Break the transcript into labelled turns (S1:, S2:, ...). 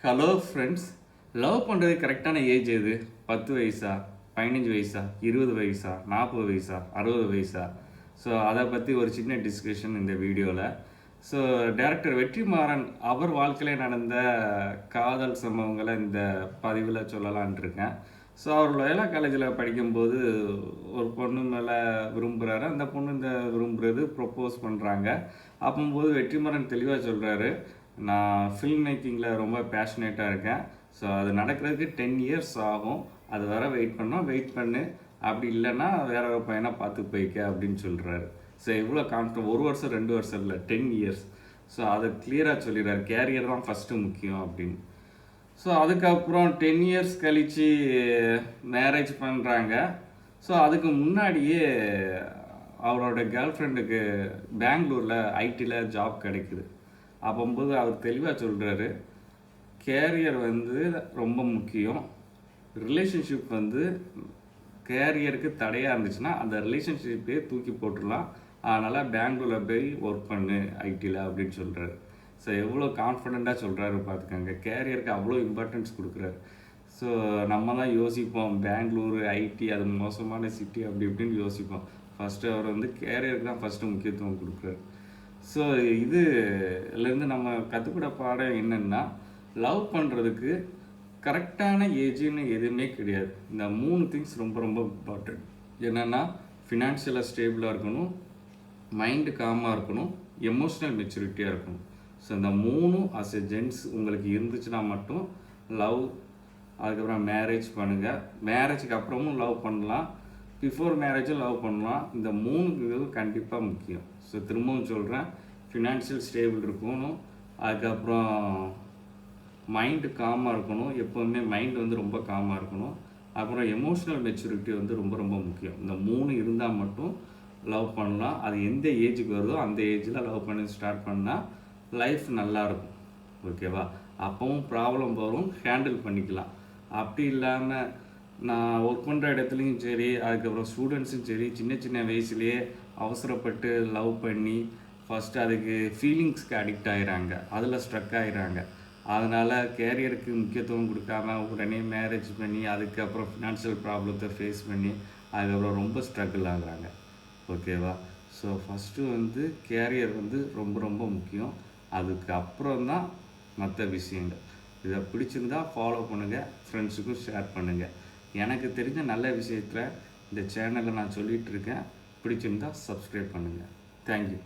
S1: Hello friends, love பண்ணுறது கரெக்டான age எது? 10 வயசா, 15 வயசா, 20 வயசா, 40 வயசா, 60 வயசா? ஸோ அதை பற்றி ஒரு சின்ன டிஸ்கஷன் இந்த வீடியோவில். ஸோ டைரக்டர் வெற்றிமாறன் அவர் வாழ்க்கையில் நடந்த காதல் சம்பவங்களை இந்த பதிவில் சொல்லலான் இருக்கேன். ஸோ அவர் லயோலா காலேஜில் படிக்கும்போது ஒரு பொண்ணு மேலே விரும்புகிறாரு. அந்த பொண்ணு இந்த விரும்புகிறது ப்ரொப்போஸ் பண்ணுறாங்க. அப்போது வெற்றிமாறன் தெளிவாக சொல்கிறாரு, நான் ஃபில்ம் மேக்கிங்கில் ரொம்ப பேஷனேட்டாக இருக்கேன். ஸோ அது நடக்கிறதுக்கு 10 இயர்ஸ் ஆகும். அது வர வெயிட் பண்ணு. அப்படி இல்லைன்னா வேற ஒரு பையனை பார்த்து போய்க்க அப்படின்னு சொல்கிறாரு. ஸோ எவ்வளோ கான்ஃபிடன்ட், 1 வருஷம் 2 வருஷம் இல்லை, 10 இயர்ஸ். ஸோ அதை கிளியராக சொல்லிடுறாரு, கேரியர் தான் ஃபஸ்ட்டு முக்கியம் அப்படின்னு. ஸோ அதுக்கப்புறம் 10 இயர்ஸ் கழித்து மேரேஜ் பண்ணுறாங்க. ஸோ அதுக்கு முன்னாடியே அவரோட கேர்ள் ஃப்ரெண்டுக்கு பெங்களூரில் ஐடியில் ஜாப் கிடைக்குது. அப்போது அவர் தெளிவாக சொல்கிறாரு, கேரியர் ரொம்ப முக்கியம். ரிலேஷன்ஷிப் கேரியருக்கு தடையாக இருந்துச்சுன்னா அந்த ரிலேஷன்ஷிப்பே தூக்கி போட்டுடலாம். அதனால் பெங்களூரில் போய் ஒர்க் பண்ணு ஐடியில் அப்படின்னு சொல்கிறாரு. ஸோ எவ்வளோ கான்ஃபிடெண்ட்டாக சொல்கிறாரு பார்த்துக்கோங்க. கேரியருக்கு அவ்வளோ இம்பார்ட்டன்ஸ் கொடுக்குறாரு. ஸோ நம்ம தான் யோசிப்போம், பெங்களூரு ஐடி அது மோசமான சிட்டி அப்படி இப்படின்னு யோசிப்போம். ஃபஸ்ட்டு அவர் கேரியருக்கு தான் ஃபஸ்ட்டு முக்கியத்துவம் கொடுக்குறாரு. ஸோ இதுலேருந்து நம்ம கற்றுக்கிற பாடம் என்னென்னா, லவ் பண்ணுறதுக்கு கரெக்டான ஏஜுன்னு எதுவுமே கிடையாது. இந்த 3 திங்ஸ் ரொம்ப ரொம்ப இம்பார்ட்டன்ட். என்னென்னா, ஃபினான்ஷியலாக ஸ்டேபிளாக இருக்கணும், மைண்டு காமாக இருக்கணும், எமோஷ்னல் மெச்சூரிட்டியாக இருக்கணும். ஸோ இந்த 3 அஸ் எ ஜென்ட்ஸ் உங்களுக்கு இருந்துச்சுன்னா மட்டும் லவ், அதுக்கப்புறம் மேரேஜ் பண்ணுங்கள். மேரேஜுக்கு அப்புறமும் லவ் பண்ணலாம், பிஃபோர் மேரேஜும் லவ் பண்ணலாம். இந்த 3 கண்டிப்பாக முக்கியம். ஸோ திரும்பவும் சொல்கிறேன், ஃபினான்ஷியல் ஸ்டேபிள் இருக்கணும், அதுக்கப்புறம் மைண்டு காமாக இருக்கணும், எப்போவுமே மைண்டு ரொம்ப காமாக இருக்கணும், அப்புறம் எமோஷ்னல் மெச்சூரிட்டி ரொம்ப ரொம்ப முக்கியம். இந்த 3 இருந்தால் மட்டும் லவ் பண்ணலாம். அது எந்த ஏஜுக்கு வருதோ அந்த ஏஜில் லவ் பண்ணி ஸ்டார்ட் பண்ணால் லைஃப் நல்லாயிருக்கும். ஓகேவா? அப்போவும் ப்ராப்ளம் வரும், ஹேண்டில் பண்ணிக்கலாம். அப்படி இல்லாமல் நான் ஒர்க் பண்ணுற இடத்துலையும் சரி, அதுக்கப்புறம் ஸ்டூடெண்ட்ஸும் சரி, சின்ன சின்ன வயசுலேயே அவசரப்பட்டு லவ் பண்ணி ஃபஸ்ட்டு அதுக்கு ஃபீலிங்ஸ்க்கு அடிக்ட் ஆகிறாங்க, அதில் ஸ்ட்ரக் ஆகிறாங்க. அதனால் கேரியருக்கு முக்கியத்துவம் கொடுக்காம உடனே மேரேஜ் பண்ணி அதுக்கப்புறம் ஃபினான்ஷியல் ப்ராப்ளத்தை ஃபேஸ் பண்ணி அதுக்கப்புறம் ரொம்ப ஸ்ட்ரகிள் ஆகுறாங்க. ஓகேவா? ஸோ ஃபஸ்ட்டு கேரியர் ரொம்ப ரொம்ப முக்கியம். அதுக்கு அப்புறம் தான் மற்ற விஷயங்கள். இதை பிடிச்சிருந்தா ஃபாலோ பண்ணுங்கள், ஃப்ரெண்ட்ஸுக்கும் ஷேர் பண்ணுங்கள். எனக்கு தெரிஞ்ச நல்ல விஷயத்தில் இந்த சேனலை நான் சொல்லிகிட்டு இருக்கேன். பிடிச்சிருந்தால் சப்ஸ்கிரைப் பண்ணுங்கள். தேங்க்யூ.